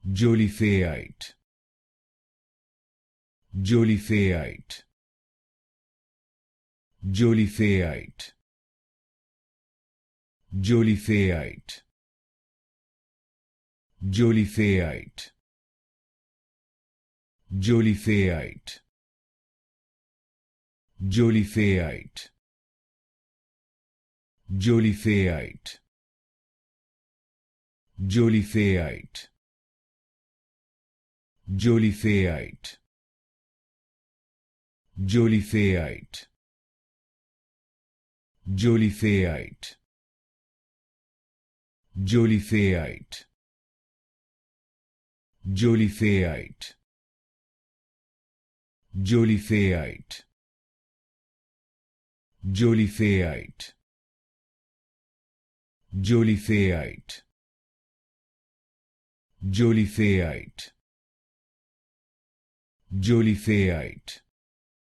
Jolliffeite, Jolliffeite, Jolliffeite, Jolliffeite, Jolliffeite, Jolliffeite, Jolliffeite, Jolliffeite, Jolliffeite, Jolliffeite, Jolliffeite, Jolliffeite, Jolliffeite, Jolliffeite, Jolliffeite, Jolliffeite, Jolliffeite, Jolliffeite, Jolliffeite,